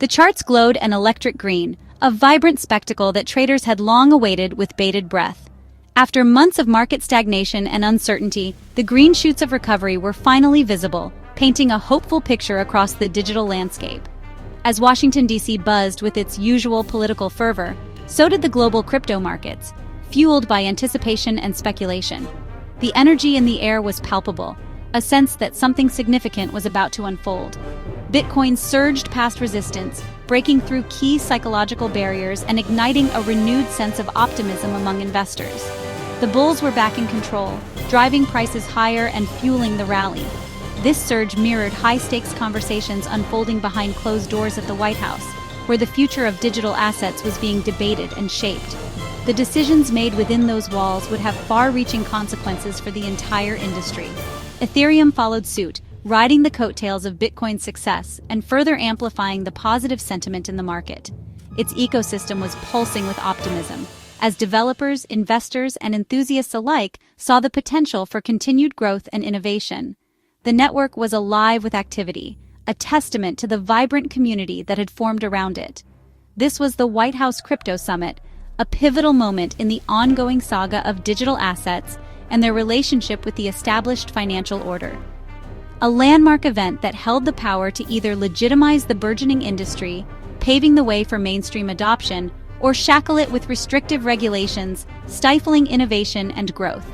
The charts glowed an electric green, a vibrant spectacle that traders had long awaited with bated breath. After months of market stagnation and uncertainty, the green shoots of recovery were finally visible, painting a hopeful picture across the digital landscape. As Washington, D.C. buzzed with its usual political fervor, so did the global crypto markets, fueled by anticipation and speculation. The energy in the air was palpable, a sense that something significant was about to unfold. Bitcoin surged past resistance, breaking through key psychological barriers and igniting a renewed sense of optimism among investors. The bulls were back in control, driving prices higher and fueling the rally. This surge mirrored high-stakes conversations unfolding behind closed doors at the White House, where the future of digital assets was being debated and shaped. The decisions made within those walls would have far-reaching consequences for the entire industry. Ethereum followed suit, riding the coattails of Bitcoin's success and further amplifying the positive sentiment in the market. Its ecosystem was pulsing with optimism, as developers, investors, and enthusiasts alike saw the potential for continued growth and innovation. The network was alive with activity, a testament to the vibrant community that had formed around it. This was the White House Crypto Summit, a pivotal moment in the ongoing saga of digital assets and their relationship with the established financial order. A landmark event that held the power to either legitimize the burgeoning industry, paving the way for mainstream adoption, or shackle it with restrictive regulations, stifling innovation and growth.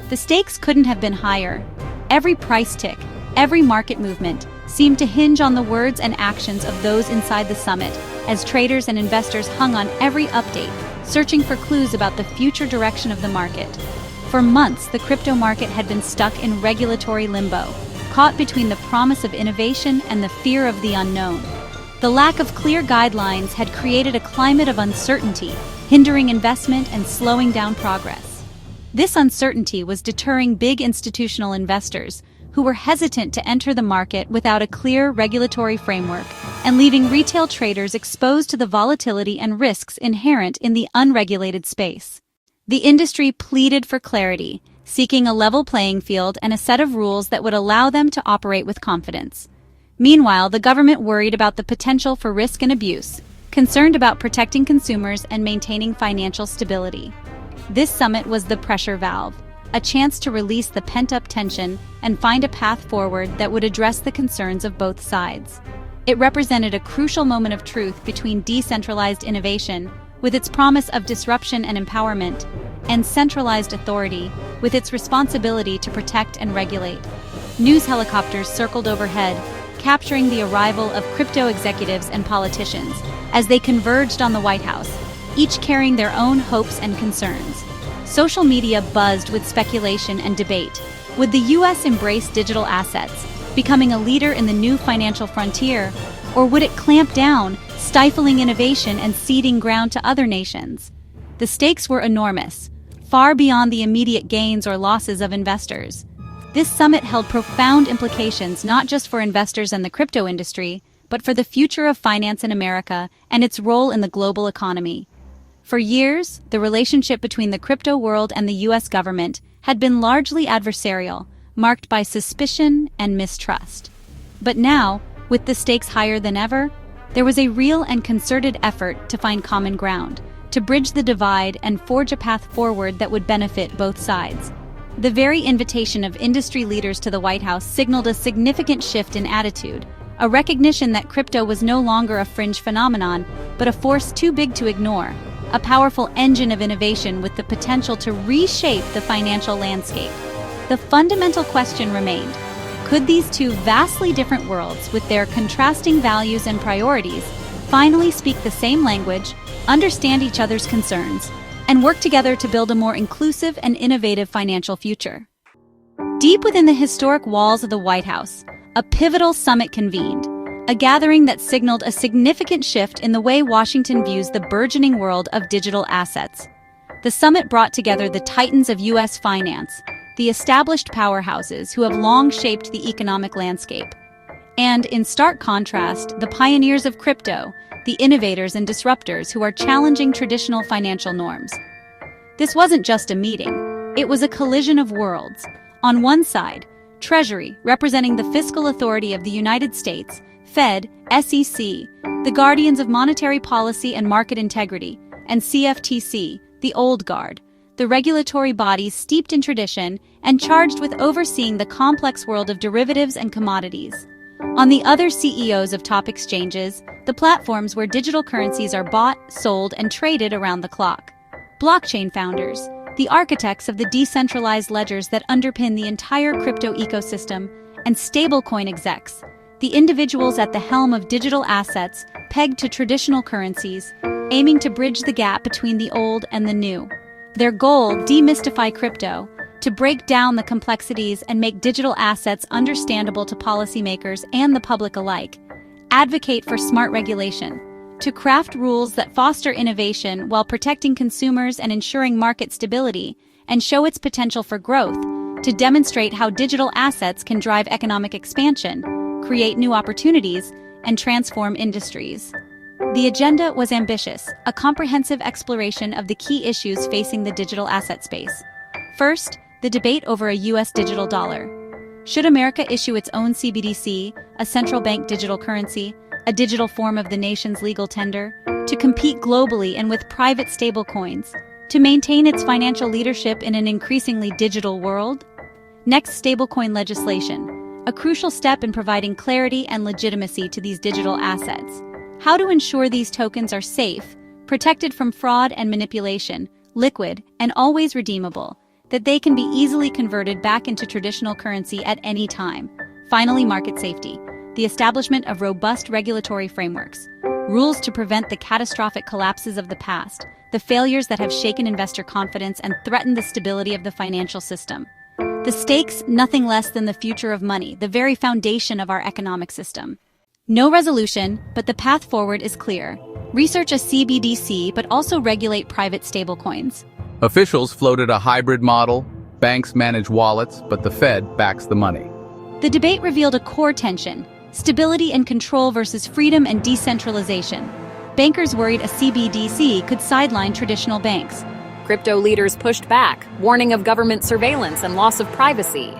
The stakes couldn't have been higher. Every price tick, every market movement, seemed to hinge on the words and actions of those inside the summit, as traders and investors hung on every update, searching for clues about the future direction of the market. For months, the crypto market had been stuck in regulatory limbo, caught between the promise of innovation and the fear of the unknown. The lack of clear guidelines had created a climate of uncertainty, hindering investment and slowing down progress. This uncertainty was deterring big institutional investors, who were hesitant to enter the market without a clear regulatory framework, and leaving retail traders exposed to the volatility and risks inherent in the unregulated space. The industry pleaded for clarity, seeking a level playing field and a set of rules that would allow them to operate with confidence. Meanwhile, the government worried about the potential for risk and abuse, concerned about protecting consumers and maintaining financial stability. This summit was the pressure valve, a chance to release the pent-up tension and find a path forward that would address the concerns of both sides. It represented a crucial moment of truth between decentralized innovation, with its promise of disruption and empowerment, and centralized authority, with its responsibility to protect and regulate. News helicopters circled overhead, capturing the arrival of crypto executives and politicians as they converged on the White House, each carrying their own hopes and concerns. Social media buzzed with speculation and debate. Would the U.S. embrace digital assets, becoming a leader in the new financial frontier, or would it clamp down, stifling innovation and ceding ground to other nations? The stakes were enormous, far beyond the immediate gains or losses of investors. This summit held profound implications not just for investors and the crypto industry, but for the future of finance in America and its role in the global economy. For years, the relationship between the crypto world and the U.S. government had been largely adversarial, marked by suspicion and mistrust. But now, with the stakes higher than ever, there was a real and concerted effort to find common ground, to bridge the divide and forge a path forward that would benefit both sides. The very invitation of industry leaders to the White House signaled a significant shift in attitude, a recognition that crypto was no longer a fringe phenomenon, but a force too big to ignore, a powerful engine of innovation with the potential to reshape the financial landscape. The fundamental question remained: could these two vastly different worlds, with their contrasting values and priorities, finally speak the same language, understand each other's concerns, and work together to build a more inclusive and innovative financial future? Deep within the historic walls of the White House, a pivotal summit convened, a gathering that signaled a significant shift in the way Washington views the burgeoning world of digital assets. The summit brought together the titans of U.S. finance, the established powerhouses who have long shaped the economic landscape, and, in stark contrast, the pioneers of crypto, the innovators and disruptors who are challenging traditional financial norms. This wasn't just a meeting, it was a collision of worlds. On one side, Treasury, representing the fiscal authority of the United States, Fed, SEC, the guardians of monetary policy and market integrity, and CFTC, the old guard, the regulatory bodies steeped in tradition and charged with overseeing the complex world of derivatives and commodities. On the other CEOs of top exchanges, the platforms where digital currencies are bought, sold, and traded around the clock. Blockchain founders, the architects of the decentralized ledgers that underpin the entire crypto ecosystem, and stablecoin execs, the individuals at the helm of digital assets pegged to traditional currencies, aiming to bridge the gap between the old and the new. Their goal, demystify crypto, to break down the complexities and make digital assets understandable to policymakers and the public alike. Advocate for smart regulation, to craft rules that foster innovation while protecting consumers and ensuring market stability, and show its potential for growth, to demonstrate how digital assets can drive economic expansion, create new opportunities, and transform industries. The agenda was ambitious, a comprehensive exploration of the key issues facing the digital asset space. First, the debate over a U.S. digital dollar. Should America issue its own CBDC, a central bank digital currency, a digital form of the nation's legal tender, to compete globally and with private stablecoins, to maintain its financial leadership in an increasingly digital world? Next, stablecoin legislation, a crucial step in providing clarity and legitimacy to these digital assets. How to ensure these tokens are safe, protected from fraud and manipulation, liquid, and always redeemable, that they can be easily converted back into traditional currency at any time. Finally, market safety, the establishment of robust regulatory frameworks, rules to prevent the catastrophic collapses of the past, the failures that have shaken investor confidence and threatened the stability of the financial system. The stakes, nothing less than the future of money, the very foundation of our economic system. No resolution, but the path forward is clear. Research a CBDC, but also regulate private stablecoins. Officials floated a hybrid model. Banks manage wallets, but the Fed backs the money. The debate revealed a core tension: stability and control versus freedom and decentralization. Bankers worried a CBDC could sideline traditional banks. Crypto leaders pushed back, warning of government surveillance and loss of privacy.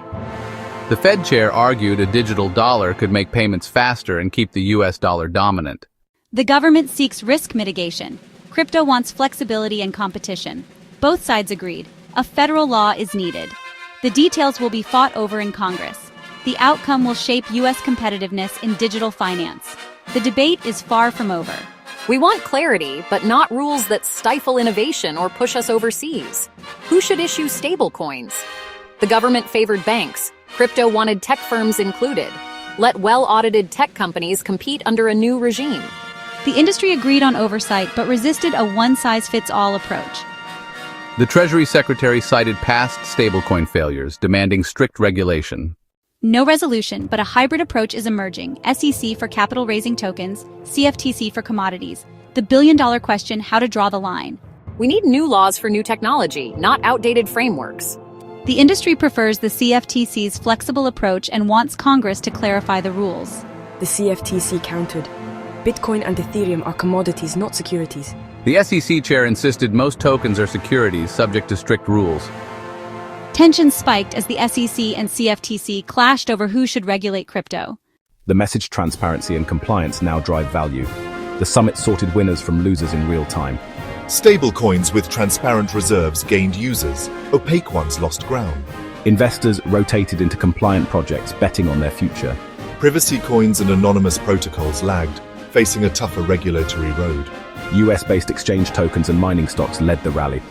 The Fed chair argued a digital dollar could make payments faster and keep the US dollar dominant. The government seeks risk mitigation. Crypto wants flexibility and competition. Both sides agreed. A federal law is needed. The details will be fought over in Congress. The outcome will shape U.S. competitiveness in digital finance. The debate is far from over. We want clarity, but not rules that stifle innovation or push us overseas. Who should issue stablecoins? The government favored banks. Crypto wanted tech firms included. Let well-audited tech companies compete under a new regime. The industry agreed on oversight but resisted a one-size-fits-all approach. The Treasury Secretary cited past stablecoin failures, demanding strict regulation. No resolution, but a hybrid approach is emerging. SEC for capital-raising tokens, CFTC for commodities. The billion-dollar question: how to draw the line. We need new laws for new technology, not outdated frameworks. The industry prefers the CFTC's flexible approach and wants Congress to clarify the rules. The CFTC countered. Bitcoin and Ethereum are commodities, not securities. The SEC chair insisted most tokens are securities subject to strict rules. Tensions spiked as the SEC and CFTC clashed over who should regulate crypto. The message transparency and compliance now drive value. The summit sorted winners from losers in real time. Stablecoins with transparent reserves gained users. Opaque ones lost ground. Investors rotated into compliant projects, betting on their future. Privacy coins and anonymous protocols lagged, facing a tougher regulatory road. US-based exchange tokens and mining stocks led the rally.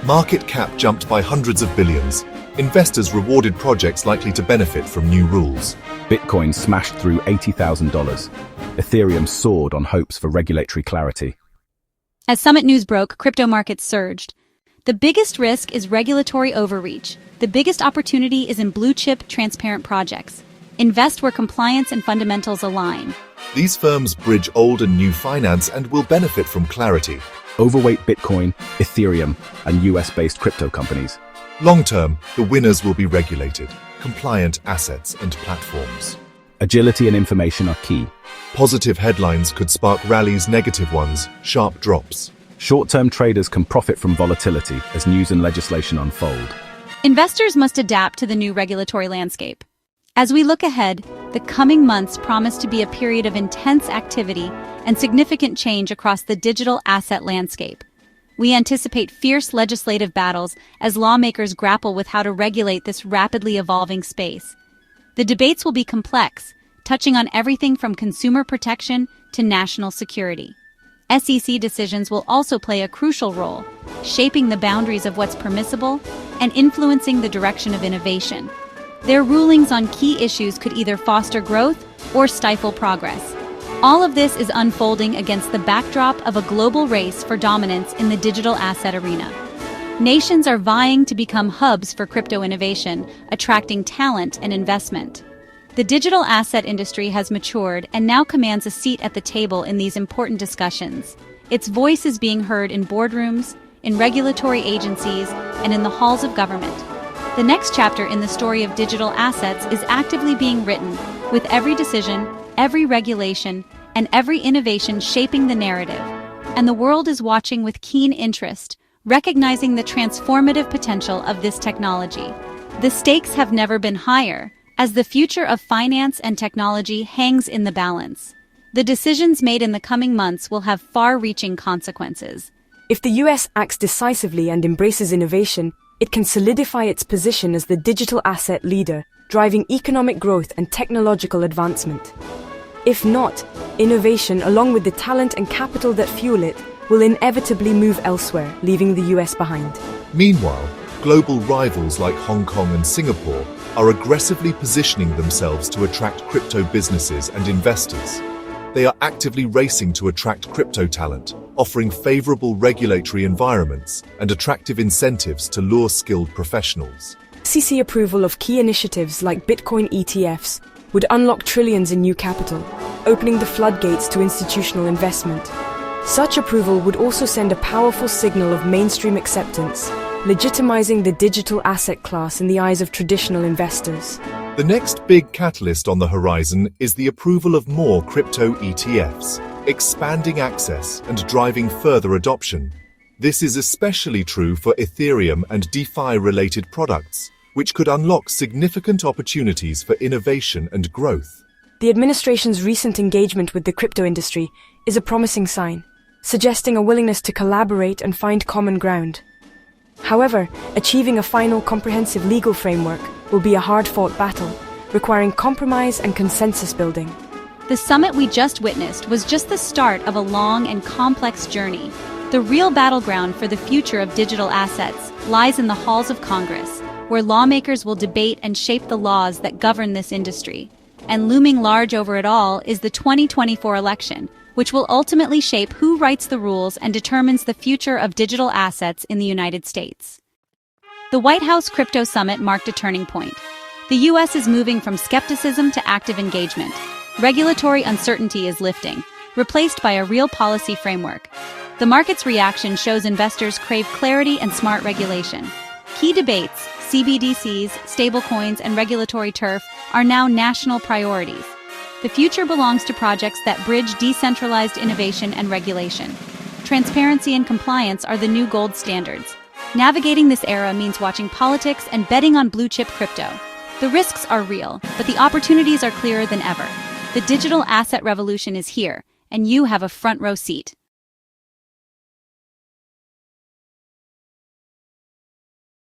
Market cap jumped by hundreds of billions. Investors rewarded projects likely to benefit from new rules. Bitcoin smashed through $80,000. Ethereum soared on hopes for regulatory clarity. As summit news broke, crypto markets surged. The biggest risk is regulatory overreach. The biggest opportunity is in blue-chip, transparent projects. Invest where compliance and fundamentals align. These firms bridge old and new finance and will benefit from clarity. Overweight Bitcoin, Ethereum, and US-based crypto companies. Long-term, the winners will be regulated, compliant assets and platforms. Agility and information are key. Positive headlines could spark rallies, negative ones, sharp drops. Short-term traders can profit from volatility as news and legislation unfold. Investors must adapt to the new regulatory landscape. As we look ahead, the coming months promise to be a period of intense activity and significant change across the digital asset landscape. We anticipate fierce legislative battles as lawmakers grapple with how to regulate this rapidly evolving space. The debates will be complex, touching on everything from consumer protection to national security. SEC decisions will also play a crucial role, shaping the boundaries of what's permissible and influencing the direction of innovation. Their rulings on key issues could either foster growth or stifle progress. All of this is unfolding against the backdrop of a global race for dominance in the digital asset arena. Nations are vying to become hubs for crypto innovation, attracting talent and investment. The digital asset industry has matured and now commands a seat at the table in these important discussions. Its voice is being heard in boardrooms, in regulatory agencies, and in the halls of government. The next chapter in the story of digital assets is actively being written, with every decision, every regulation, and every innovation shaping the narrative. And the world is watching with keen interest, recognizing the transformative potential of this technology. The stakes have never been higher, as the future of finance and technology hangs in the balance. The decisions made in the coming months will have far-reaching consequences. If the US acts decisively and embraces innovation, it can solidify its position as the digital asset leader, driving economic growth and technological advancement. If not, innovation, along with the talent and capital that fuel it, will inevitably move elsewhere, leaving the US behind. Meanwhile, global rivals like Hong Kong and Singapore are aggressively positioning themselves to attract crypto businesses and investors. They are actively racing to attract crypto talent, offering favorable regulatory environments and attractive incentives to lure skilled professionals. SEC approval of key initiatives like Bitcoin ETFs would unlock trillions in new capital, opening the floodgates to institutional investment. Such approval would also send a powerful signal of mainstream acceptance, legitimizing the digital asset class in the eyes of traditional investors. The next big catalyst on the horizon is the approval of more crypto ETFs, expanding access and driving further adoption. This is especially true for Ethereum and DeFi-related products, which could unlock significant opportunities for innovation and growth. The administration's recent engagement with the crypto industry is a promising sign, suggesting a willingness to collaborate and find common ground. However, achieving a final comprehensive legal framework will be a hard-fought battle, requiring compromise and consensus building. The summit we just witnessed was just the start of a long and complex journey. The real battleground for the future of digital assets lies in the halls of Congress, where lawmakers will debate and shape the laws that govern this industry. And looming large over it all is the 2024 election, which will ultimately shape who writes the rules and determines the future of digital assets in the United States. The White House Crypto Summit marked a turning point. The U.S. is moving from skepticism to active engagement. Regulatory uncertainty is lifting, replaced by a real policy framework. The market's reaction shows investors crave clarity and smart regulation. Key debates, CBDCs, stablecoins, and regulatory turf, are now national priorities. The future belongs to projects that bridge decentralized innovation and regulation. Transparency and compliance are the new gold standards. Navigating this era means watching politics and betting on blue-chip crypto. The risks are real, but the opportunities are clearer than ever. The digital asset revolution is here, and you have a front-row seat.